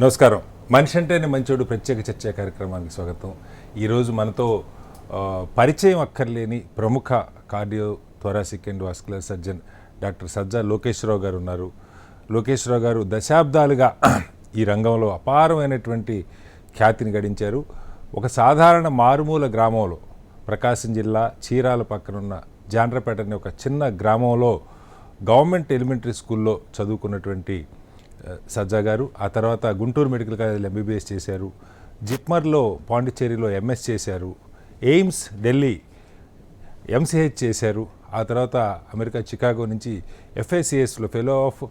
నమస్కారం. మనిషి అంటేనే మంచోడు ప్రత్యేక చర్చా కార్యక్రమానికి స్వాగతం. ఈరోజు మనతో పరిచయం అక్కర్లేని ప్రముఖ cardio thoracic and vascular surgeon doctor Sajja Lokeshwararao garu ఉన్నారు. లోకేశ్వరరావు గారు దశాబ్దాలుగా ఈ రంగంలో అపారమైనటువంటి ఖ్యాతిని గడించారు. ఒక సాధారణ మారుమూల గ్రామంలో, ప్రకాశం జిల్లా చీరాల పక్కనున్న జాండ్రపేట అనే ఒక చిన్న గ్రామంలో గవర్నమెంట్ ఎలిమెంటరీ స్కూల్లో చదువుకున్నటువంటి సజ్జా గారు ఆ తర్వాత గుంటూరు మెడికల్ కాలేజీలో ఎంబీబీఎస్ చేశారు. జిప్మర్లో పాండిచ్చేరిలో ఎంఎస్ చేశారు. ఎయిమ్స్ ఢిల్లీ ఎంసీహెచ్ చేశారు. ఆ తర్వాత అమెరికా చికాగో నుంచి ఎఫ్ఏసిఎస్లో fellow of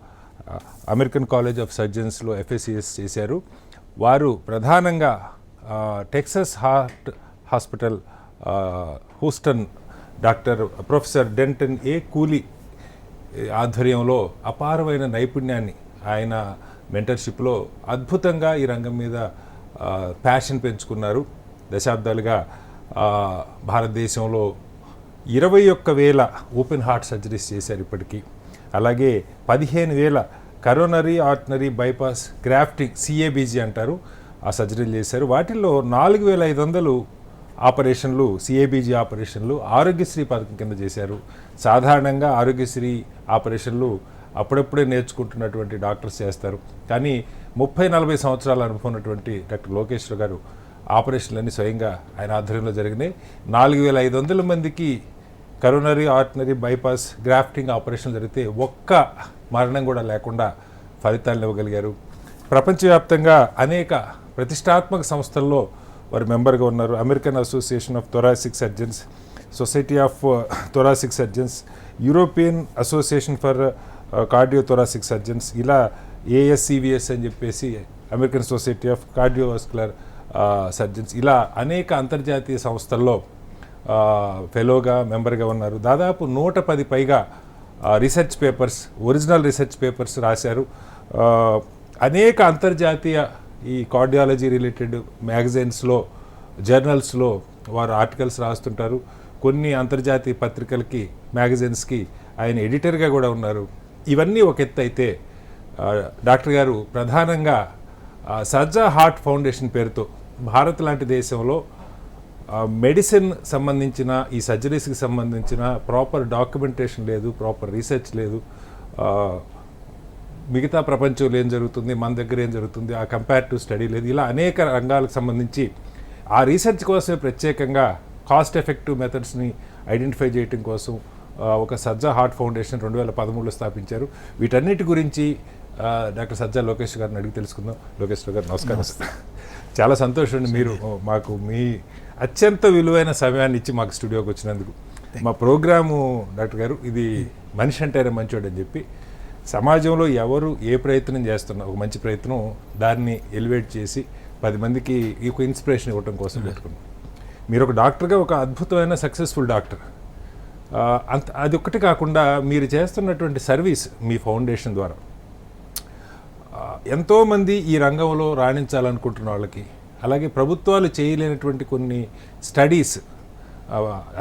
American college of సర్జన్స్లో ఎఫ్ఏసిఎస్ చేశారు. వారు ప్రధానంగా Texas heart hospital Houston doctor professor Denton A Cooley ఆధ్వర్యంలో అపారమైన నైపుణ్యాన్ని, ఆయన మెంటర్షిప్లో అద్భుతంగా ఈ రంగం మీద ప్యాషన్ పెంచుకున్నారు. దశాబ్దాలుగా భారతదేశంలో 21,000 ఓపెన్ హార్ట్ సర్జరీస్ చేశారు ఇప్పటికీ. అలాగే 15,000 coronary artery bypass grafting CABG అంటారు, ఆ సర్జరీలు చేశారు. వాటిల్లో 4,500 ఆపరేషన్లు, సిఏబీజీ ఆపరేషన్లు ఆరోగ్యశ్రీ పథకం కింద చేశారు. సాధారణంగా ఆరోగ్యశ్రీ ఆపరేషన్లు అప్పుడప్పుడే నేర్చుకుంటున్నటువంటి డాక్టర్స్ చేస్తారు. కానీ 30-40 సంవత్సరాల అనుభవం ఉన్నటువంటి డాక్టర్ లోకేశ్వర్ గారు ఆపరేషన్లన్నీ స్వయంగా ఆయన ఆధ్వర్యంలో జరిగినాయి. 4,500 మందికి coronary artery bypass grafting operation జరిగితే ఒక్క మరణం కూడా లేకుండా ఫలితాలను ఇవ్వగలిగారు. ప్రపంచవ్యాప్తంగా అనేక ప్రతిష్టాత్మక సంస్థల్లో వారు మెంబర్గా ఉన్నారు. American association of thoracic surgeons, society of thoracic surgeons, European association for cardio thoracic surgeons, ఇలా ఏఎస్సివిఎస్ అని చెప్పేసి American society of cardiovascular surgeons, ఇలా అనేక అంతర్జాతీయ సంస్థల్లో ఫెలోగా మెంబర్గా ఉన్నారు. దాదాపు 110 పైగా research papers, original research papers రాశారు. అనేక అంతర్జాతీయ ఈ కార్డియాలజీ రిలేటెడ్ మ్యాగజైన్స్లో, జర్నల్స్లో వారు ఆర్టికల్స్ రాస్తుంటారు. కొన్ని అంతర్జాతీయ పత్రికలకి, మ్యాగజైన్స్కి ఆయన ఎడిటర్గా కూడా ఉన్నారు. ఇవన్నీ ఒక ఎత్తు అయితే, డాక్టర్ గారు ప్రధానంగా సజ్జా హార్ట్ ఫౌండేషన్ పేరుతో భారత్ లాంటి దేశంలో మెడిసిన్ సంబంధించిన, ఈ సర్జరీస్కి సంబంధించిన ప్రాపర్ డాక్యుమెంటేషన్ లేదు, ప్రాపర్ రీసెర్చ్ లేదు. మిగతా ప్రపంచంలో ఏం జరుగుతుంది, మన దగ్గర ఏం జరుగుతుంది, ఆ కంపారిటివ్ స్టడీ లేదు. ఇలా అనేక రంగాలకు సంబంధించి ఆ రీసెర్చ్ కోసమే ప్రత్యేకంగా కాస్ట్ ఎఫెక్టివ్ మెథడ్స్ని ఐడెంటిఫై చేయడం కోసం ఒక సజ్జా హార్ట్ ఫౌండేషన్ 2013లో స్థాపించారు. వీటన్నిటి గురించి డాక్టర్ సజ్జా లోకేష్ గారిని అడిగి తెలుసుకుందాం. లోకేశ్వర్ గారు నమస్కారం. చాలా సంతోషం అండి, మీరు మాకు మీ అత్యంత విలువైన సమయాన్ని ఇచ్చి మాకు స్టూడియోకి వచ్చినందుకు. మా ప్రోగ్రాము డాక్టర్ గారు, ఇది మనిషి అంటేనే మంచోడు అని చెప్పి సమాజంలో ఎవరు ఏ ప్రయత్నం చేస్తున్నా ఒక మంచి ప్రయత్నం, దాన్ని ఎలివేట్ చేసి 10 మందికి ఒక ఇన్స్పిరేషన్ ఇవ్వడం కోసం పెట్టుకున్నాం. మీరు ఒక డాక్టర్గా ఒక అద్భుతమైన సక్సెస్ఫుల్ డాక్టర్. అది ఒక్కటి కాకుండా మీరు చేస్తున్నటువంటి సర్వీస్ మీ ఫౌండేషన్ ద్వారా ఎంతోమంది ఈ రంగంలో రాణించాలనుకుంటున్న వాళ్ళకి, అలాగే ప్రభుత్వాలు చేయలేనటువంటి కొన్ని స్టడీస్,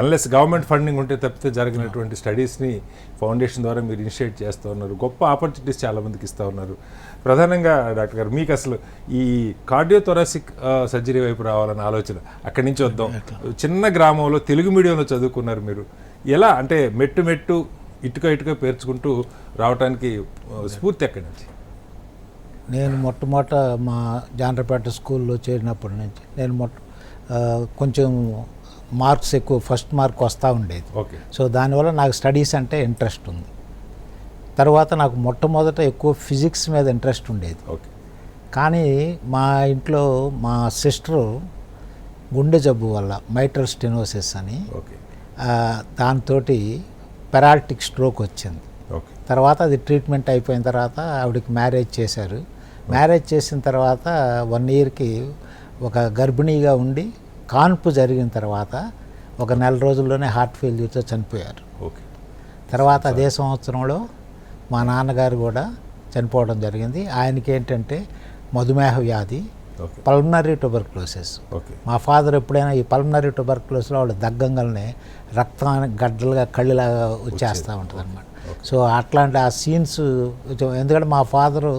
అన్లెస్ గవర్నమెంట్ ఫండింగ్ ఉంటే తప్పితే జరిగినటువంటి స్టడీస్ని ఫౌండేషన్ ద్వారా మీరు ఇనిషియేట్ చేస్తూ ఉన్నారు. గొప్ప ఆపర్చునిటీస్ చాలామందికి ఇస్తూ ఉన్నారు. ప్రధానంగా డాక్టర్ గారు, మీకు అసలు ఈ కార్డియో థొరాసిక్ సర్జరీ వైపు రావాలన్న ఆలోచన అక్కడి నుంచి వద్దాం. చిన్న గ్రామంలో తెలుగు మీడియంలో చదువుకున్నారు మీరు. ఎలా అంటే మెట్టు ఇటుక పేర్చుకుంటూ రావడానికి స్ఫూర్తి ఎక్కడి నుంచి? నేను మొట్టమొదట మా జాండ్రపేట స్కూల్లో చేరినప్పటి నుంచి నేను కొంచెం మార్క్స్ ఎక్కువ, ఫస్ట్ మార్క్ వస్తూ ఉండేది. ఓకే. సో దానివల్ల నాకు స్టడీస్ అంటే ఇంట్రెస్ట్ ఉంది. తర్వాత నాకు మొట్టమొదట ఎక్కువ ఫిజిక్స్ మీద ఇంట్రెస్ట్ ఉండేది. ఓకే. కానీ మా ఇంట్లో మా సిస్టరు గుండె జబ్బు వల్ల మైట్రల్ స్టెనోసిస్ అని, ఓకే, దాంతో పెరాలిటిక్ స్ట్రోక్ వచ్చింది. ఓకే. తర్వాత అది ట్రీట్మెంట్ అయిపోయిన తర్వాత ఆవిడకి మ్యారేజ్ చేశారు. మ్యారేజ్ చేసిన తర్వాత 1 ఇయర్కి ఒక గర్భిణీగా ఉండి కాన్పు జరిగిన తర్వాత ఒక 1 నెల రోజుల్లోనే హార్ట్ ఫెయిల్యూర్తో చనిపోయారు. ఓకే. తర్వాత అదే సంవత్సరంలో మా నాన్నగారు కూడా చనిపోవడం జరిగింది. ఆయనకి ఏంటంటే మధుమేహ వ్యాధి, ఓకే పల్మనరీ ట్యూబర్క్లోసిస్. ఓకే మా ఫాదర్ ఎప్పుడైనా ఈ పల్మనరీ ట్యూబర్క్లోసిస్లో వాళ్ళు దగ్గంగానే రక్తానికి గడ్డలుగా కళ్ళులాగా వచ్చేస్తూ ఉంటుంది అనమాట. సో అట్లాంటి ఆ సీన్స్ ఎందుకంటే మా ఫాదరు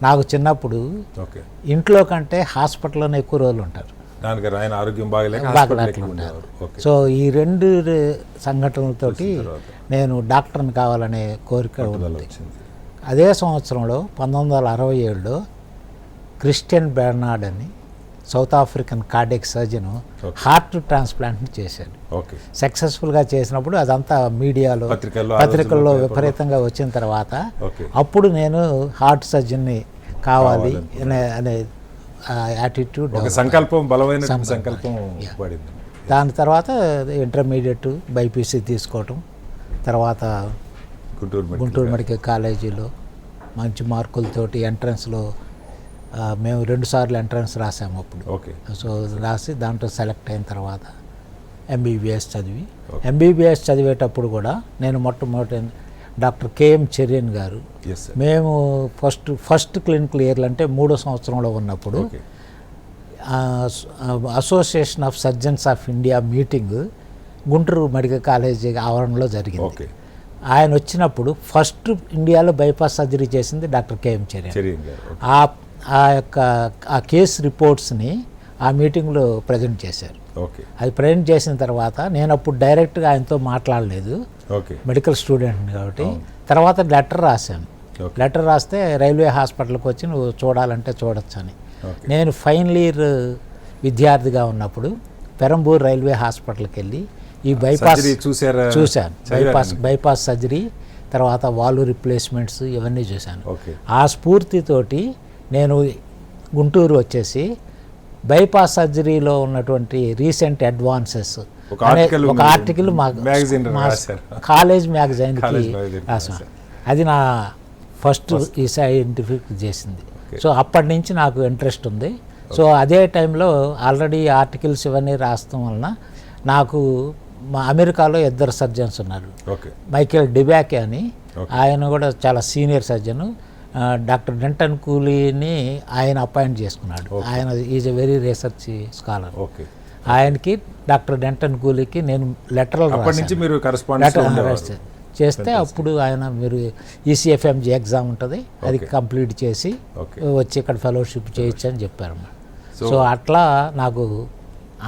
నాకు చిన్నప్పుడు ఓకే ఇంట్లో కంటే హాస్పిటల్లోనే ఎక్కువ రోజులు ఉంటారు. దానికి ఆయన ఆరోగ్యం బాగలేక బాగా హాస్పిటల్ అట్లా ఉంటారు. ఓకే సో ఈ రెండు సంఘటనలతోటి తర్వాత నేను డాక్టర్ని కావాలనే కోరిక ఉంది. వచ్చింది. అదే సంవత్సరంలో 1967లో క్రిస్టియన్ బెర్నార్డ్ అని south African cardiac surgeon heart ట్రాన్స్ప్లాంట్ని చేశాడు. ఓకే సక్సెస్ఫుల్గా చేసినప్పుడు అదంతా మీడియాలో పత్రికల్లో పత్రికల్లో విపరీతంగా వచ్చిన తర్వాత ఓకే అప్పుడు నేను హార్ట్ సర్జన్ని కావాలి అనే యాటిట్యూడ్ ఒక సంకల్పం, బలమైన సంకల్పం పడింది. దాని తర్వాత ఇంటర్మీడియట్ బైపీసీ తీసుకోవటం, తర్వాత గుంటూరు మెడికల్ కాలేజీలో మంచి మార్కులతోటి ఎంట్రన్స్లో మేము 2 సార్లు ఎంట్రన్స్ రాసాము అప్పుడు. ఓకే సో రాసి దాంట్లో సెలెక్ట్ అయిన తర్వాత ఎంబీబీఎస్ చదివి ఎంబీబీఎస్ చదివేటప్పుడు కూడా నేను మొట్టమొదటి డాక్టర్ కేఎం చెరియన్ గారు ఎస్ సార్. మేము ఫస్ట్ క్లినికల్ ఇయర్లు అంటే 3వ సంవత్సరంలో ఉన్నప్పుడు okay association of surgeons of India meeting Guntur medical college ఆవరణలో జరిగింది. ఓకే ఆయన వచ్చినప్పుడు ఫస్ట్ ఇండియాలో బైపాస్ సర్జరీ చేసింది డాక్టర్ కేఎం చెరియన్. చెరియన్ గారు. ఓకే. ఆ యొక్క ఆ కేసు రిపోర్ట్స్ని ఆ మీటింగ్లో ప్రజెంట్ చేశారు. ఓకే అది ప్రజెంట్ చేసిన తర్వాత నేను అప్పుడు డైరెక్ట్గా ఆయనతో మాట్లాడలేదు, ఓకే మెడికల్ స్టూడెంట్ కాబట్టి. తర్వాత లెటర్ రాశాను. ఓకే. లెటర్ రాస్తే రైల్వే హాస్పిటల్కి వచ్చి నువ్వు చూడాలంటే చూడొచ్చు అని. ఓకే. నేను ఫైనల్ ఇయర్ విద్యార్థిగా ఉన్నప్పుడు పెరంబూర్ రైల్వే హాస్పిటల్కి వెళ్ళి ఈ బైపాస్ సర్జరీ చూశాను. బైపాస్ సర్జరీ, తర్వాత వాల్వ్ రిప్లేస్మెంట్స్ ఇవన్నీ చూశాను. ఓకే ఆ స్ఫూర్తితోటి నేను గుంటూరు వచ్చేసి బైపాస్ సర్జరీలో ఉన్నటువంటి రీసెంట్ అడ్వాన్సెస్ ఒక ఆర్టికల్ మా కాలేజ్ మ్యాగజైన్కి రాసాను. అది నా ఫస్ట్ ఈ సైంటిఫిక్ చేసింది. సో అప్పటి నుంచి నాకు ఇంట్రెస్ట్ ఉంది. సో అదే టైంలో ఆల్రెడీ ఆర్టికల్స్ ఇవన్నీ రాస్తాం వలన నాకు మా అమెరికాలో 2 సర్జన్స్ ఉన్నారు. ఓకే మైకేల్ డిబ్యాకే అని, ఆయన కూడా చాలా సీనియర్ సర్జను. డాక్టర్ డెంటన్ కూలీని ఆయన అపాయింట్ చేసుకున్నాడు. ఆయన is a very research scholar. Okay ఆయనకి డాక్టర్ డెంటన్ కూలీకి నేను లెటర్లు అప్పటి నుంచి మీరు కరెస్పాండెన్స్ చేస్తే అప్పుడు ఆయన మీరు ఈసీఎఫ్ఎంజీ ఎగ్జామ్ ఉంటుంది, అది కంప్లీట్ చేసి వచ్చి ఇక్కడ ఫెలోషిప్ చేయొచ్చు అని చెప్పారు. సో అట్లా నాకు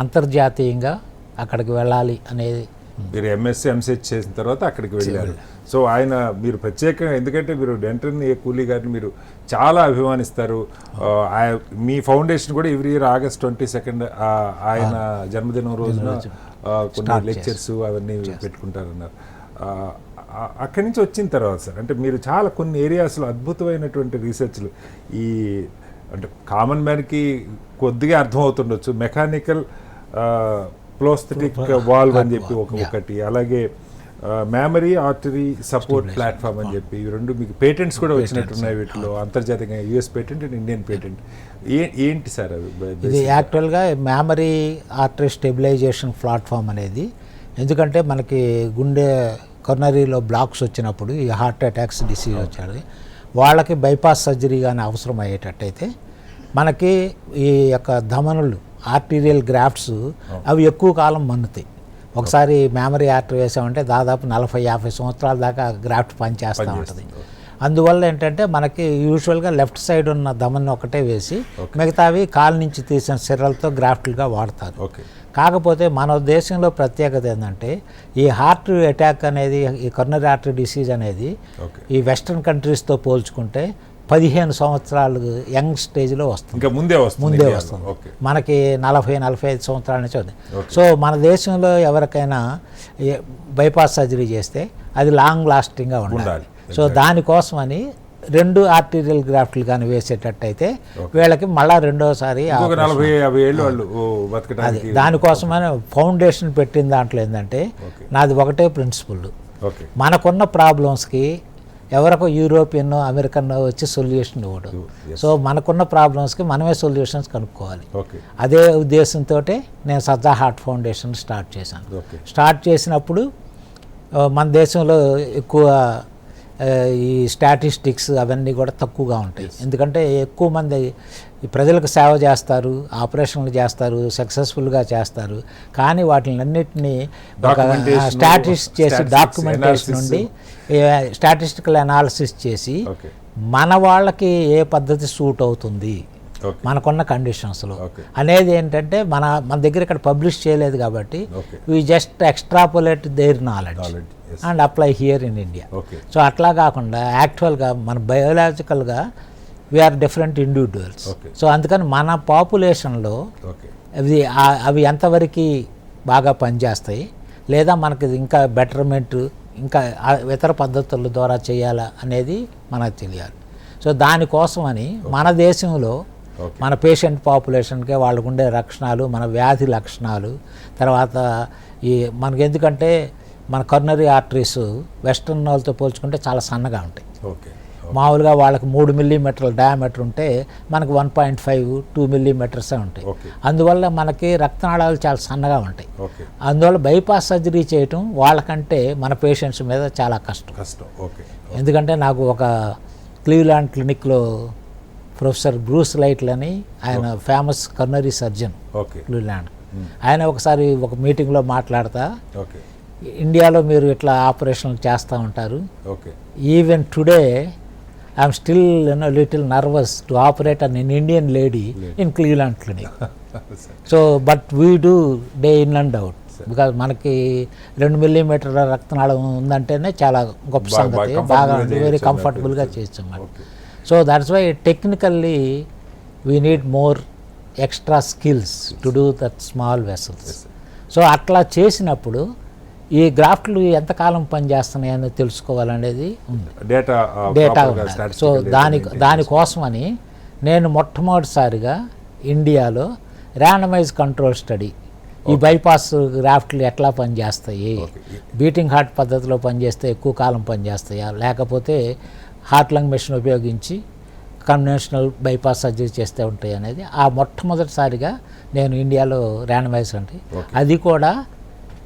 అంతర్జాతీయంగా అక్కడికి వెళ్ళాలి అనేది. మీరు ఎంఎస్సీ ఎంసెట్ చేసిన తర్వాత అక్కడికి వెళ్ళారు. సో ఆయన మీరు ప్రత్యేకంగా, ఎందుకంటే మీరు డెంటన్ ఏ కూలీ గారిని మీరు చాలా అభిమానిస్తారు. మీ ఫౌండేషన్ కూడా ఎవ్రీ ఇయర్ August 22 ఆయన జన్మదినం రోజున కొన్ని లెక్చర్స్ అవన్నీ పెట్టుకుంటారన్నారు. అక్కడి నుంచి వచ్చిన తర్వాత సార్, అంటే మీరు చాలా కొన్ని ఏరియాస్లో అద్భుతమైనటువంటి రీసెర్చ్లు, ఈ అంటే కామన్ మ్యాన్కి కొద్దిగా అర్థమవుతుండొచ్చు, మెకానికల్ ప్లోస్థెటిక్ వాల్వ్ అని చెప్పి ఒకటి, అలాగే మెమరీ ఆర్టరీ సపోర్ట్ ప్లాట్ఫామ్ అని చెప్పి, ఇవి 2 మీకు పేటెంట్స్ కూడా వచ్చినట్టున్నాయి వీటిలో, అంతర్జాతీయంగా US patent and Indian patent. ఏంటి సార్ అవి? ఇది యాక్చువల్గా మెమరీ ఆర్టరీ స్టెబిలైజేషన్ ప్లాట్ఫామ్ అనేది, ఎందుకంటే మనకి గుండె కొర్నరీలో బ్లాక్స్ వచ్చినప్పుడు, ఈ హార్ట్ అటాక్స్ డిసీజ్ వచ్చాడు, వాళ్ళకి బైపాస్ సర్జరీ కానీ అవసరం అయ్యేటట్టయితే మనకి ఈ యొక్క ధమనులు ఆర్టీరియల్ గ్రాఫ్ట్స్ అవి ఎక్కువ కాలం మన్నుతాయి. ఒకసారి మెమరీ ఆర్టరీ వేసామంటే దాదాపు 40-50 సంవత్సరాల దాకా గ్రాఫ్ట్ పనిచేస్తూ ఉంటుంది. అందువల్ల ఏంటంటే మనకి యూజువల్గా లెఫ్ట్ సైడ్ ఉన్న దమన్ని ఒకటే వేసి మిగతావి కాలు నుంచి తీసిన సిర్రలతో గ్రాఫ్ట్లుగా వాడతారు. కాకపోతే మన దేశంలో ప్రత్యేకత ఏంటంటే ఈ హార్ట్ అటాక్ అనేది, ఈ కొర్నరీ ఆర్టరీ డిసీజ్ అనేది ఈ వెస్ట్రన్ కంట్రీస్తో పోల్చుకుంటే 15 సంవత్సరాలు యంగ్ స్టేజ్లో వస్తుంది, ఇంకా ముందే వస్తుంది. మనకి 40-45 సంవత్సరాల నుంచి ఉంది. సో మన దేశంలో ఎవరికైనా బైపాస్ సర్జరీ చేస్తే అది లాంగ్ లాస్టింగ్గా ఉండాలి. సో దానికోసమని 2 ఆర్టీరియల్ గ్రాఫ్ట్లు కానీ వేసేటట్టయితే వీళ్ళకి మళ్ళీ రెండోసారి దానికోసమని ఫౌండేషన్ పెట్టిన దాంట్లో ఏంటంటే నాది ఒకటే ప్రిన్సిపల్, మనకున్న ప్రాబ్లమ్స్కి ఎవరికో యూరోపియన్ అమెరికన్ వచ్చి సొల్యూషన్ ఇవ్వడు. సో మనకున్న ప్రాబ్లమ్స్కి మనమే సొల్యూషన్స్ కనుక్కోవాలి. అదే ఉద్దేశంతో నేను సజ్జా హార్ట్ ఫౌండేషన్ స్టార్ట్ చేశాను. స్టార్ట్ చేసినప్పుడు మన దేశంలో ఎక్కువ ఈ స్టాటిస్టిక్స్ అవన్నీ కూడా తక్కువగా ఉంటాయి. ఎందుకంటే ఎక్కువ మంది ఈ ప్రజలకు సేవ చేస్తారు, ఆపరేషన్లు చేస్తారు, సక్సెస్ఫుల్గా చేస్తారు. కానీ వాటిని అన్నిటినీ స్టాటిస్టిక్స్ చేసి డాక్యుమెంటేషన్ నుండి స్టాటిస్టికల్ అనాలిసిస్ చేసి మన వాళ్ళకి ఏ పద్ధతి సూట్ అవుతుంది మనకున్న కండిషన్స్లో అనేది ఏంటంటే మన దగ్గర ఇక్కడ పబ్లిష్ చేయలేదు కాబట్టి we just extrapolate their knowledge and apply here in India. So అట్లా కాకుండా యాక్చువల్గా మన బయోలాజికల్గా వీఆర్ డిఫరెంట్ ఇండివిజువల్స్. సో అందుకని మన పాపులేషన్లో అవి ఎంతవరకు బాగా పనిచేస్తాయి లేదా మనకి ఇంకా బెటర్మెంట్ ఇంకా ఇతర పద్ధతుల ద్వారా చేయాలా అనేది మనకు తెలియాలి. సో దానికోసమని మన దేశంలో మన పేషెంట్ పాపులేషన్కే వాళ్ళకు ఉండే లక్షణాలు, మన వ్యాధి లక్షణాలు, తర్వాత ఈ మనకి ఎందుకంటే మన కరోనరీ ఆర్టరీస్ వెస్ట్రన్ వాళ్ళతో పోల్చుకుంటే చాలా సన్నగా ఉంటాయి. మామూలుగా వాళ్ళకి 3 మిల్లీమీటర్ల డయామీటర్ ఉంటే మనకు 1.5 2 మిల్లీమీటర్సే ఉంటాయి. అందువల్ల మనకి రక్తనాళాలు చాలా సన్నగా ఉంటాయి. అందువల్ల బైపాస్ సర్జరీ చేయటం వాళ్ళకంటే మన పేషెంట్స్ మీద చాలా కష్టం. ఎందుకంటే నాకు ఒక క్లీవ్లాండ్ క్లినిక్లో ప్రొఫెసర్ బ్రూస్ లైట్ల్ అని ఆయన ఫేమస్ కరోనరీ సర్జన్ క్లీవ్లాండ్, ఆయన ఒకసారి ఒక మీటింగ్లో మాట్లాడతా ఇండియాలో మీరు ఇట్లా ఆపరేషన్లు చేస్తూ ఉంటారు, even today I'm still little nervous to operate an Indian lady in Cleveland clinic. So but we do day in and out because మనకి 2 మిల్లీమీటర్ల రక్తనాళం ఉందంటేనే చాలా గొప్ప సంగతి, బాగా వెరీ కంఫర్టబుల్గా చేస్తాం. So that's why technically we need more extra skills to do that small vessels. So అట్లా చేసినప్పుడు ఈ గ్రాఫ్ట్లు ఎంతకాలం పనిచేస్తున్నాయని తెలుసుకోవాలనేది ఉంది, డేటా ఉండాలి. సో దానికోసమని నేను మొట్టమొదటిసారిగా ఇండియాలో ర్యాండమైజ్ కంట్రోల్ స్టడీ ఈ బైపాస్ గ్రాఫ్ట్లు ఎట్లా పనిచేస్తాయి, బీటింగ్ హార్ట్ పద్ధతిలో పనిచేస్తే ఎక్కువ కాలం పనిచేస్తాయా లేకపోతే హార్ట్ లంగ్ మెషిన్ ఉపయోగించి కన్వెన్షనల్ బైపాస్ సర్జరీ చేస్తూ ఉంటాయి అనేది ఆ మొట్టమొదటిసారిగా నేను ఇండియాలో ర్యాండమైజ్ అంటే అది కూడా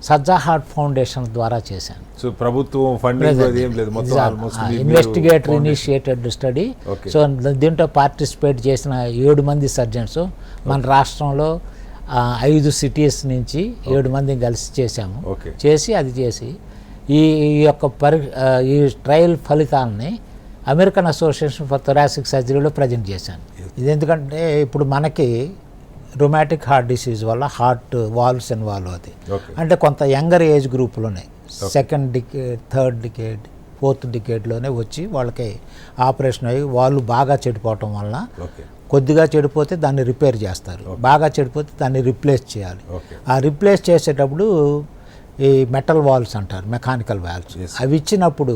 సజ్జా హార్ట్ ఫౌండేషన్ ద్వారా చేశాను. సో ప్రభుత్వం funding investigator initiated study. So దీంట్లో పార్టిసిపేట్ చేసిన 7 మంది సర్జన్స్ మన రాష్ట్రంలో 5 సిటీస్ నుంచి 7 మందిని కలిసి చేశాము. చేసి ఈ యొక్క ఈ ట్రయల్ ఫలితాలని అమెరికన్ అసోసియేషన్ ఫర్ థొరాసిక్ సర్జరీలో ప్రజెంట్ చేశాను. ఇది ఎందుకంటే ఇప్పుడు మనకి రొమాటిక్ హార్ట్ డిసీజ్ వల్ల హార్ట్ వాల్వ్స్ ఇన్వాల్వ్ అవుతాయి. అంటే కొంత యంగర్ ఏజ్ గ్రూప్లోనే 2nd decade 3rd decade 4th డికేడ్లోనే వచ్చి వాళ్ళకి ఆపరేషన్ అయ్యి వాళ్ళు బాగా చెడిపోవటం వలన కొద్దిగా చెడిపోతే దాన్ని రిపేర్ చేస్తారు, బాగా చెడిపోతే దాన్ని రిప్లేస్ చేయాలి. ఆ రిప్లేస్ చేసేటప్పుడు ఈ మెటల్ వాల్వ్స్ అంటారు, మెకానికల్ వాల్వ్స్, అవి ఇచ్చినప్పుడు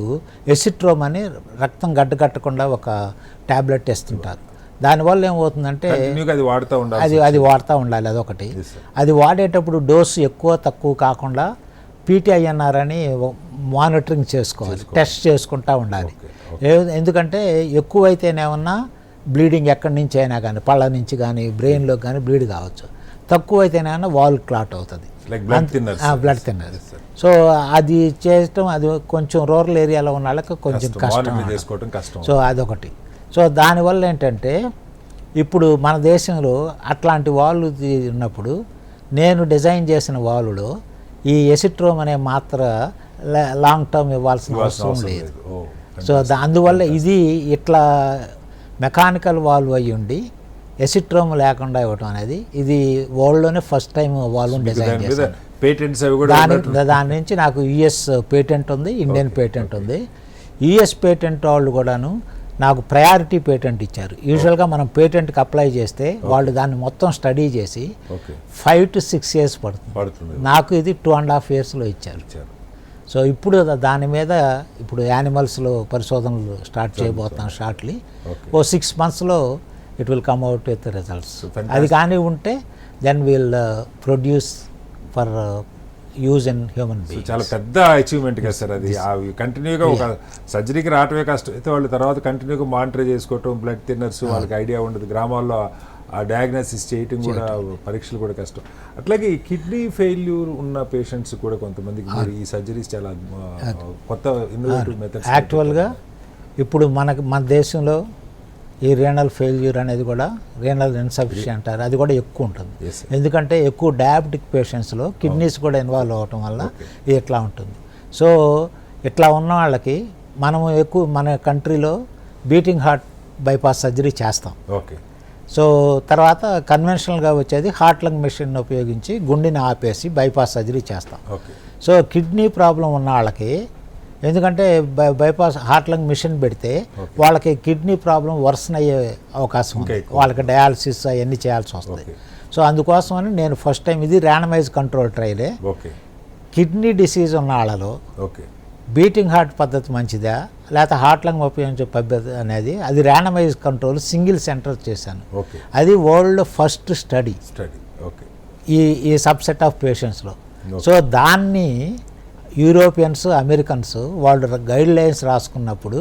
ఎసిట్రోమ్ అని రక్తం గడ్డకట్టకుండా ఒక ట్యాబ్లెట్ ఇస్తుంటారు. దానివల్ల ఏమవుతుందంటే అది వాడుతూ ఉండాలి. అదొకటి. అది వాడేటప్పుడు డోసు ఎక్కువ తక్కువ కాకుండా పీటీఐఎన్ఆర్ అని మానిటరింగ్ చేసుకోవాలి, టెస్ట్ చేసుకుంటూ ఉండాలి. ఎందుకంటే ఎక్కువైతేనేమన్నా బ్లీడింగ్ ఎక్కడి నుంచి అయినా కానీ పళ్ళ నుంచి కానీ బ్రెయిన్లో కానీ బ్లీడ్ కావచ్చు, తక్కువైతేనేమన్నా వాల్ క్లాట్ అవుతుంది, బ్లడ్ థిన్నర్. సో అది చేయటం అది కొంచెం రూరల్ ఏరియాలో ఉన్న వాళ్ళకి కొంచెం కష్టం. సో అదొకటి. సో దానివల్ల ఏంటంటే ఇప్పుడు మన దేశంలో అట్లాంటి వాళ్ళు ఉన్నప్పుడు నేను డిజైన్ చేసిన వాళ్ళలో ఈ ఎసిట్రోమ్ అనే మాత్ర లాంగ్ టర్మ్ ఇవ్వాల్సిన అవసరం లేదు. సో అందువల్ల ఇది ఇట్లా మెకానికల్ వాల్వ్ అయ్యి ఉండి ఎసిట్రోమ్ లేకుండా ఇవ్వటం అనేది ఇది వరల్డ్లోనే ఫస్ట్ టైం వాల్వ్ డిజైన్ చేశాను. దాని నుంచి నాకు యుఎస్ పేటెంట్ ఉంది, ఇండియన్ పేటెంట్ ఉంది. యుఎస్ పేటెంట్ వాళ్ళు కూడాను నాకు ప్రయారిటీ పేటెంట్ ఇచ్చారు. యూజువల్గా మనం పేటెంట్కి అప్లై చేస్తే వాళ్ళు దాన్ని మొత్తం స్టడీ చేసి 5 to 6 years పడుతుంది. నాకు ఇది 2.5 yearsలో ఇచ్చారు. సో ఇప్పుడు దాని మీద ఇప్పుడు యానిమల్స్లో పరిశోధనలు స్టార్ట్ చేయబోతున్నాను షార్ట్లీ. ఓ 6 monthsలో it will come out with results. అది కానీ ఉంటే then will produce for use in human beings. చాలా పెద్ద అచీవ్మెంట్ కదా సార్ అది. అవి కంటిన్యూగా ఒక సర్జరీకి రావటమే కష్టం అయితే వాళ్ళు తర్వాత కంటిన్యూగా మానిటర్ చేసుకోవటం, బ్లడ్ థిన్నర్స్ వాళ్ళకి ఐడియా ఉండదు. గ్రామాల్లో ఆ డయాగ్నోసిస్ చేయటం కూడా పరీక్షలు కూడా కష్టం. అట్లాగే ఈ కిడ్నీ ఫెయిల్యూర్ ఉన్న పేషెంట్స్ కూడా కొంతమందికి మీరు ఈ సర్జరీస్ చాలా కొత్త ఇన్నోవేటివ్ మెథడ్స్. యాక్చువల్గా ఇప్పుడు మన దేశంలో ఈ రీనల్ ఫెయిల్యూర్ అనేది కూడా రీనల్ ఇన్సఫిషియెంట్ అంటారు, అది కూడా ఎక్కువ ఉంటుంది. ఎందుకంటే ఎక్కువ డయాబెటిక్ పేషెంట్స్లో కిడ్నీస్ కూడా ఇన్వాల్వ్ అవ్వటం వల్ల ఇది ఇట్లా ఉంటుంది. సో ఇట్లా ఉన్న వాళ్ళకి మనము ఎక్కువ మన కంట్రీలో బీటింగ్ హార్ట్ బైపాస్ సర్జరీ చేస్తాం. ఓకే. సో తర్వాత కన్వెన్షనల్గా వచ్చేది హార్ట్ లంగ్ మెషిన్ ఉపయోగించి గుండెని ఆపేసి బైపాస్ సర్జరీ చేస్తాం. ఓకే. సో కిడ్నీ ప్రాబ్లం ఉన్న వాళ్ళకి ఎందుకంటే బైపాస్ హార్ట్ లంగ్ మిషన్ పెడితే వాళ్ళకి కిడ్నీ ప్రాబ్లం వర్సన్ అయ్యే అవకాశం ఉంది, వాళ్ళకి డయాలసిస్ అవన్నీ చేయాల్సి వస్తుంది. సో అందుకోసమని నేను ఫస్ట్ టైం ఇది ర్యాండమైజ్ కంట్రోల్ ట్రయలే. కిడ్నీ డిసీజ్ ఉన్న వాళ్ళలో బీటింగ్ హార్ట్ పద్ధతి మంచిదా లేకపోతే హార్ట్ లంగ్ ఉపయోగించే పద్ధతి అనేది అది ర్యాండమైజ్ కంట్రోల్ సింగిల్ సెంటర్ చేశాను. అది వరల్డ్ ఫస్ట్ స్టడీ ఈ సబ్సెట్ ఆఫ్ పేషెంట్స్లో. సో దాన్ని యూరోపియన్స్ అమెరికన్స్ వాళ్ళు గైడ్ లైన్స్ రాసుకున్నప్పుడు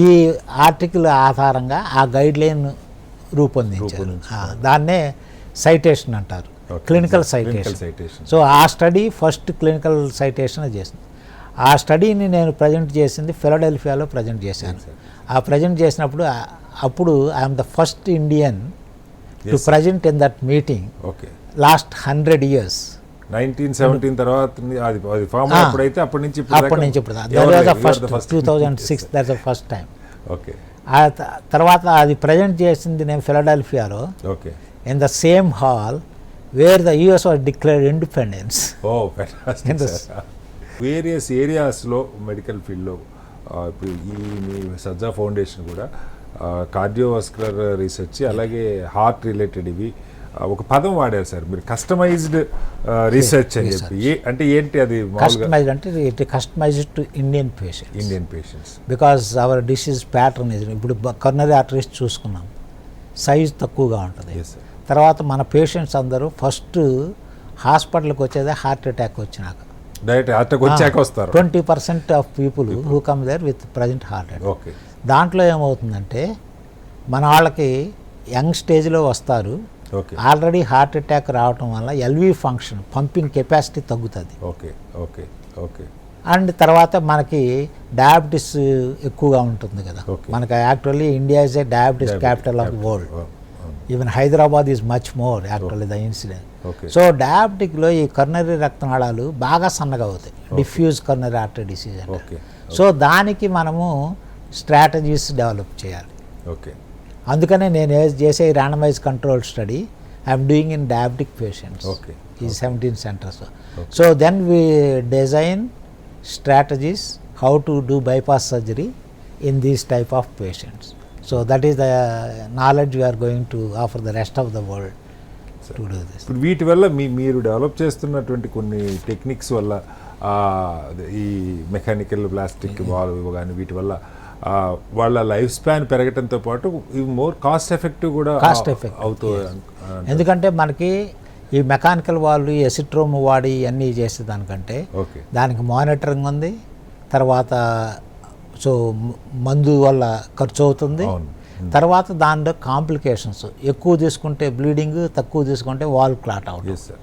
ఈ ఆర్టికల్ ఆధారంగా ఆ గైడ్ లైన్ రూపొందించారు. దాన్నే సైటేషన్ అంటారు, క్లినికల్ సైటేషన్. సో ఆ స్టడీ ఫస్ట్ క్లినికల్ సైటేషన్ చేసింది. ఆ స్టడీని నేను ప్రజెంట్ చేసింది ఫిలడెల్ఫియాలో ప్రజెంట్ చేశాను. ఆ ప్రజెంట్ చేసినప్పుడు అప్పుడు I'm the first Indian to present in that meeting last 100 years. 1917 తర్వాత అది ఫామ్ అప్పుడైతే అప్పటి నుంచి ఇప్పుడు 2006 that's the first time. Okay. ఆ తర్వాత అది ప్రజెంట్ చేసింది నేను ఫిలడెల్ఫియాలో in the same hall where the US was declared independence. Various ఏరియాస్లో మెడికల్ ఫీల్డ్లో ఇప్పుడు ఈ మీ సజ్జా ఫౌండేషన్ కూడా కార్డియోవాస్కులర్ రీసెర్చ్ అలాగే హార్ట్ రిలేటెడ్ ఇవి ఒక పదం వాడారు సార్ మీరు, కస్టమైజ్డ్ రీసెర్చ్ అని చెప్పి. అంటే ఏంటి అది? కస్టమైజ్డ్ అంటే it customised to Indian patients because our disease pattern is. ఇప్పుడు కర్నరీ ఆర్టరీస్ చూసుకున్నాం, సైజ్ తక్కువగా ఉంటుంది. తర్వాత మన పేషెంట్స్ అందరూ ఫస్ట్ హాస్పిటల్కి వచ్చేదే హార్ట్ అటాక్ వచ్చినాక. డైరెక్ట్ హార్ట్ అటాక్ వచ్చాక వస్తారు. 20% of people who come there with present heart attack. దాంట్లో ఏమవుతుందంటే మన వాళ్ళకి యంగ్ స్టేజ్లో వస్తారు, ఆల్రెడీ హార్ట్ అటాక్ రావటం వల్ల ఎల్వి ఫంక్షన్ పంపింగ్ కెపాసిటీ తగ్గుతుంది. అండ్ తర్వాత మనకి డయాబెటీస్ ఎక్కువగా ఉంటుంది కదా. మనకి actually India is a diabetes capital of the world. Even Hyderabad is much more actually the incident. So డయాబెటిక్లో ఈ కర్నరీ రక్తనాళాలు బాగా సన్నగా అవుతాయి, డిఫ్యూజ్ కర్నరీ ఆర్టరీ డిసీజ్ అంటే. సో దానికి మనము స్ట్రాటజీస్ డెవలప్ చేయాలి. అందుకనే నేను చేసే randomize control study I'm doing in diabetic patients ఈ 17 centers. So then we design strategies how to do bypass surgery in these type of patients. So that is the knowledge we are going to offer the rest of the world to do this. ఇప్పుడు వీటి వల్ల మీరు develop చేస్తున్నటువంటి కొన్ని techniques వల్ల ఈ mechanical plastic valve కానీ వీటి వల్ల వాళ్ళ లైఫ్ స్పాన్ పెరగటంతో పాటు ఇవి మోర్ కాస్ట్ ఎఫెక్టివ్ కూడా అవుతుంది. ఎందుకంటే మనకి ఈ మెకానికల్ వాళ్ళు ఎసిట్రోమ్ వాడి అన్నీ చేసేదానికంటే దానికి మానిటరింగ్ ఉంది. తర్వాత సో మందు వల్ల ఖర్చు అవుతుంది. తర్వాత దాంట్లో కాంప్లికేషన్స్ ఎక్కువ తీసుకుంటే బ్లీడింగ్, తక్కువ తీసుకుంటే వాల్వ్ క్లాట్ అవుతుంది.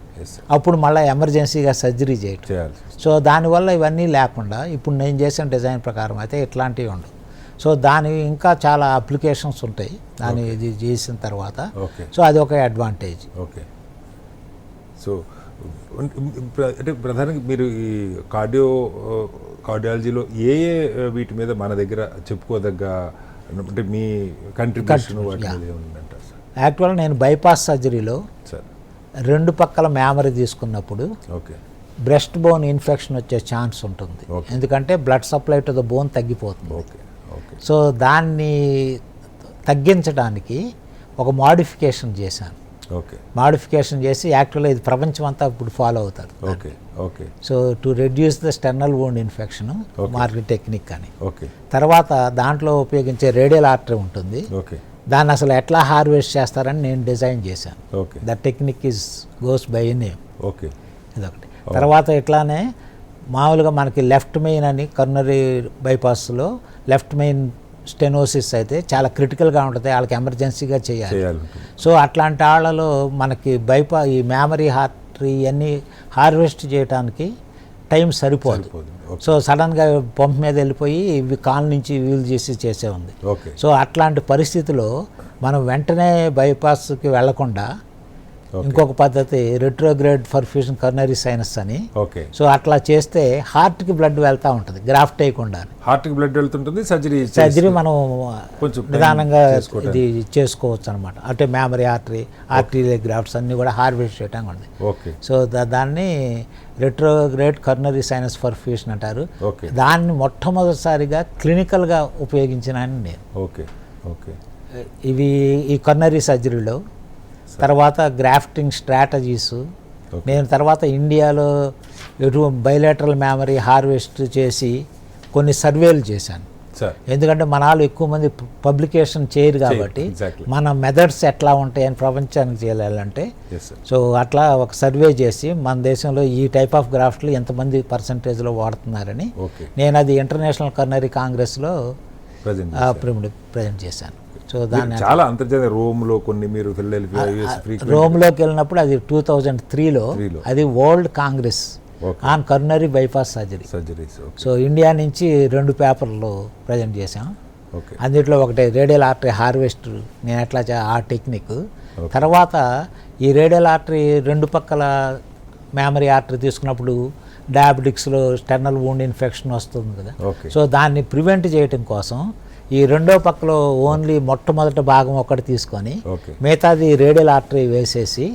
అప్పుడు మళ్ళీ ఎమర్జెన్సీగా సర్జరీ చేయటం. సో దానివల్ల ఇవన్నీ లేకుండా ఇప్పుడు నేను చేసిన డిజైన్ ప్రకారం అయితే ఇట్లాంటివి ఉండవు. సో దాని ఇంకా చాలా అప్లికేషన్స్ ఉంటాయి దాన్ని ఇది చేసిన తర్వాత. సో అది ఒక అడ్వాంటేజ్. సో అంటే ప్రధానంగా మీరు ఈ కార్డియాలజీలో ఏ వీటి మీద మన దగ్గర చెప్పుకోదగ్గ అంటే మీ కంట్రిబ్యూషన్ వాటి మీద ఏముందంటారు సార్? యాక్చువల్గా నేను బైపాస్ సర్జరీలో 2 పక్కల మెమరీ తీసుకున్నప్పుడు బ్రెస్ట్ బోన్ ఇన్ఫెక్షన్ వచ్చే ఛాన్స్ ఉంటుంది. ఎందుకంటే blood supply to the bone తగ్గిపోతుంది. సో దాన్ని తగ్గించడానికి ఒక మాడిఫికేషన్ చేశాను. మాడిఫికేషన్ చేసి యాక్చువల్గా ఇది ప్రపంచం అంతా ఇప్పుడు ఫాలో అవుతారు. So to reduce the sternal wound infection market technique అని. తర్వాత దాంట్లో ఉపయోగించే రేడియల్ ఆర్టరీ ఉంటుంది, దాన్ని అసలు ఎట్లా హార్వెస్ట్ చేస్తారని నేను డిజైన్ చేశాను. The technique is goes by name. ఇదొకటి. తర్వాత ఇట్లానే మామూలుగా మనకి లెఫ్ట్ మెయిన్ అని కర్నరీ బైపాస్లో లెఫ్ట్ మెయిన్ స్టెనోసిస్ అయితే చాలా క్రిటికల్గా ఉంటుంది, వాళ్ళకి ఎమర్జెన్సీగా చేయాలి. చేయాలంటుంది. సో అట్లాంటి వాళ్ళలో మనకి ఈ మెమరీ ఆర్టరీ ఇవన్నీ హార్వెస్ట్ చేయడానికి టైం సరిపోదు. ఓకే. సో సడన్గా పంప్ మీద వెళ్ళిపోయి ఇవి కాల్ నుంచి వీల్ చేసి చేసే ఉంది. ఓకే. సో అట్లాంటి పరిస్థితిలో మనం వెంటనే బైపాస్కి వెళ్లకుండా ఇంకొక పద్ధతి రెట్రోగ్రేడ్ పర్ఫ్యూషన్ కర్నరీ సైనస్ అని. ఓకే. సో అట్లా చేస్తే హార్ట్కి బ్లడ్ వెళ్తూ ఉంటుంది గ్రాఫ్ట్ వేయకుండా. హార్ట్కి బ్లడ్ వెళ్తుంటుంది, సర్జరీ మనం కొంచెం నిదానంగా ఇది చేసుకోవచ్చు అనమాట. అంటే మెమరీ ఆర్టరీ గ్రాఫ్ట్స్ అన్నీ కూడా హార్వెస్ట్ చేయడానికి ఉంది. ఓకే. సో దాన్ని రెట్రోగ్రేడ్ కర్నరీ సైనస్ పర్ఫ్యూషన్ అంటారు. ఓకే. దాన్ని మొట్టమొదటిసారిగా క్లినికల్గా ఉపయోగించిన నేను. ఓకే. ఓకే. ఈ కర్నరీ సర్జరీలో తర్వాత గ్రాఫ్టింగ్ స్ట్రాటజీస్ నేను తర్వాత ఇండియాలో బైలేటరల్ మెమరీ హార్వెస్ట్ చేసి కొన్ని సర్వేలు చేశాను. ఎందుకంటే మన వాళ్ళు ఎక్కువ మంది పబ్లికేషన్ చేయరు కాబట్టి మన మెథడ్స్ ఎట్లా ఉంటాయని ప్రపంచానికి చేయాలంటే సో అట్లా ఒక సర్వే చేసి మన దేశంలో ఈ టైప్ ఆఫ్ గ్రాఫ్ట్లు ఎంతమంది పర్సంటేజ్లో వాడుతున్నారని నేను అది ఇంటర్నేషనల్ కర్నరీ కాంగ్రెస్లో ప్రజెంట్ చేశాను. సో దాన్ని చాలా అంతర్జాతీయ రోమ్లో కొన్ని మీరు రోమ్లోకి వెళ్ళినప్పుడు అది 2003లో అది world Congress on coronary bypass surgeries. So India నుంచి 2 పేపర్లు ప్రజెంట్ చేసాం. అందులో ఒకటి రేడియల్ ఆర్టరీ హార్వెస్ట్ నేను ఎట్లా ఆ టెక్నిక్. తర్వాత ఈ రేడియల్ ఆర్టరీ 2 పక్కల మెమరీ ఆర్టరీ తీసుకున్నప్పుడు డయాబెటిక్స్లో స్టెర్నల్ వూండ్ ఇన్ఫెక్షన్ వస్తుంది కదా. సో దాన్ని ప్రివెంట్ చేయడం కోసం ఈ రెండో పక్కలో ఓన్లీ మొట్టమొదటి భాగం ఒకటి తీసుకొని మిగతాది రేడియల్ ఆర్టరీ వేసేసి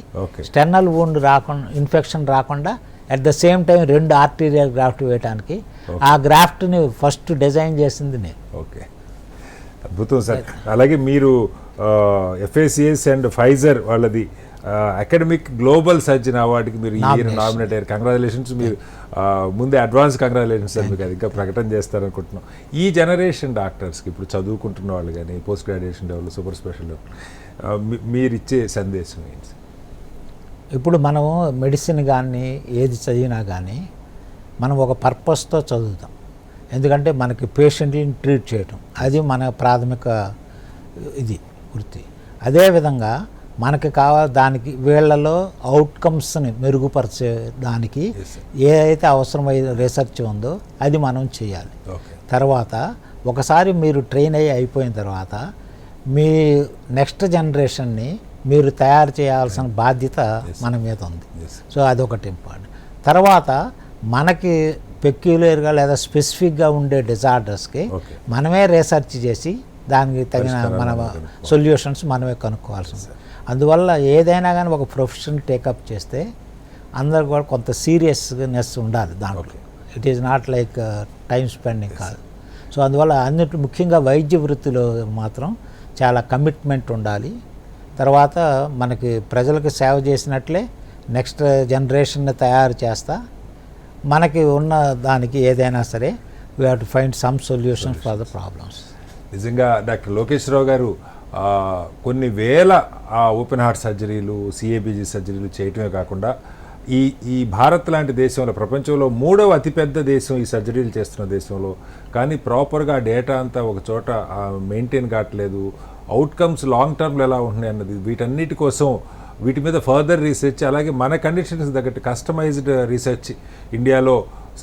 స్టెర్నల్ వూండ్ రాకుండా ఇన్ఫెక్షన్ రాకుండా at the same time 2 arterial graft వేయడానికి ఆ గ్రాఫ్ట్ని ఫస్ట్ డిజైన్ చేసింది నేను. ఓకే, అద్భుతం సార్. అలాగే మీరు FACS అండ్ ఫైజర్ వాళ్ళది అకాడమిక్ గ్లోబల్ సర్జన్ అవార్డుకి మీరు ఇయర్ నామినేట్ అయ్యారు. కంగ్రాచులేషన్స్. మీరు ముందే అడ్వాన్స్ కంగ్రాచులేషన్స్ సార్. మీకు అది ఇంకా ప్రకటన చేస్తారనుకుంటున్నాం. ఈ జనరేషన్ డాక్టర్స్కి ఇప్పుడు చదువుకుంటున్న వాళ్ళు కానీ post graduation level super special level మీరు ఇచ్చే సందేశం ఏంటి? ఇప్పుడు మనము మెడిసిన్ కానీ ఏది చదివినా కానీ మనం ఒక పర్పస్తో చదువుతాం. ఎందుకంటే మనకి పేషెంట్ని ట్రీట్ చేయటం అది మన ప్రాథమిక వృత్తి. అదేవిధంగా మనకి కావాలి దానికి వీళ్ళలో అవుట్కమ్స్ని మెరుగుపరిచే దానికి ఏదైతే అవసరమైన రీసెర్చ్ ఉందో అది మనం చేయాలి. తర్వాత ఒకసారి మీరు ట్రైన్ అయిపోయిన తర్వాత మీ నెక్స్ట్ జనరేషన్ని మీరు తయారు చేయాల్సిన బాధ్యత మన మీద ఉంది. సో అదొకటి ఇంపార్టెంట్. తర్వాత మనకి పెక్యులర్గా లేదా స్పెసిఫిక్గా ఉండే డిజార్డర్స్కి మనమే రీసెర్చ్ చేసి దానికి తగిన మన సొల్యూషన్స్ మనమే కనుక్కోవాల్సింది. అందువల్ల ఏదైనా కానీ ఒక ప్రొఫెషన్ టేకప్ చేస్తే అందరు కూడా కొంత సీరియస్నెస్ ఉండాలి దాంట్లో. It is not like time spending కాదు. సో అందువల్ల అన్నిటి ముఖ్యంగా వైద్య వృత్తిలో మాత్రం చాలా కమిట్మెంట్ ఉండాలి. తర్వాత మనకి ప్రజలకు సేవ చేసినట్లే నెక్స్ట్ జనరేషన్ని తయారు చేస్తా మనకి ఉన్న దానికి ఏదైనా సరే we have to find some solution for the problems. నిజంగా డాక్టర్ లోకేశ్వరరావు గారు కొన్ని వేల ఓపెన్ హార్ట్ సర్జరీలు CABG సర్జరీలు చేయటమే కాకుండా ఈ భారత్ లాంటి దేశంలో ప్రపంచంలో 3వ అతిపెద్ద దేశం ఈ సర్జరీలు చేస్తున్న దేశంలో కానీ ప్రాపర్గా డేటా అంతా ఒక చోట మెయింటైన్ కావట్లేదు. అవుట్కమ్స్ లాంగ్ టర్మ్లో ఎలా ఉంటున్నాయి అన్నది వీటన్నిటి కోసం వీటి మీద ఫర్దర్ రీసెర్చ్ అలాగే మన కండిషన్స్ తగ్గట్టు కస్టమైజ్డ్ రీసెర్చ్ ఇండియాలో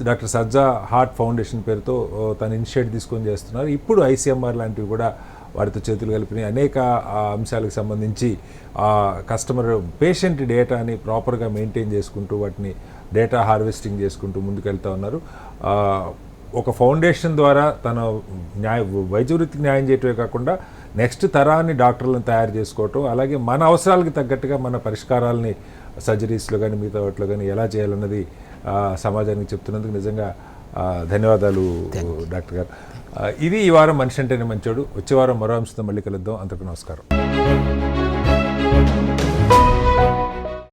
డాక్టర్ సజ్జా హార్ట్ ఫౌండేషన్ పేరుతో తను ఇనిషియేట్ తీసుకొని చేస్తున్నారు. ఇప్పుడు ICMR లాంటివి కూడా వారితో చేతులు కలిపినాయి. అనేక అంశాలకు సంబంధించి కస్టమర్ పేషెంట్ డేటాని ప్రాపర్గా మెయింటైన్ చేసుకుంటూ వాటిని డేటా హార్వెస్టింగ్ చేసుకుంటూ ముందుకెళ్తూ ఉన్నారు. ఒక ఫౌండేషన్ ద్వారా తన వైద్య వృత్తికి న్యాయం చేయటమే కాకుండా నెక్స్ట్ తరాన్ని డాక్టర్లను తయారు చేసుకోవటం అలాగే మన అవసరాలకు తగ్గట్టుగా మన పరిష్కారాలని సర్జరీస్లో కానీ మిగతా వాటిలో కానీ ఎలా చేయాలన్నది సమాజానికి చెప్తున్నందుకు నిజంగా ధన్యవాదాలు డాక్టర్ గారు. ఇది ఈ వారం మనిషి అంటేనే మంచోడు. వచ్చే వారం మరో అంశంతో మళ్ళీ కలుద్దాం. అంతకు నమస్కారం.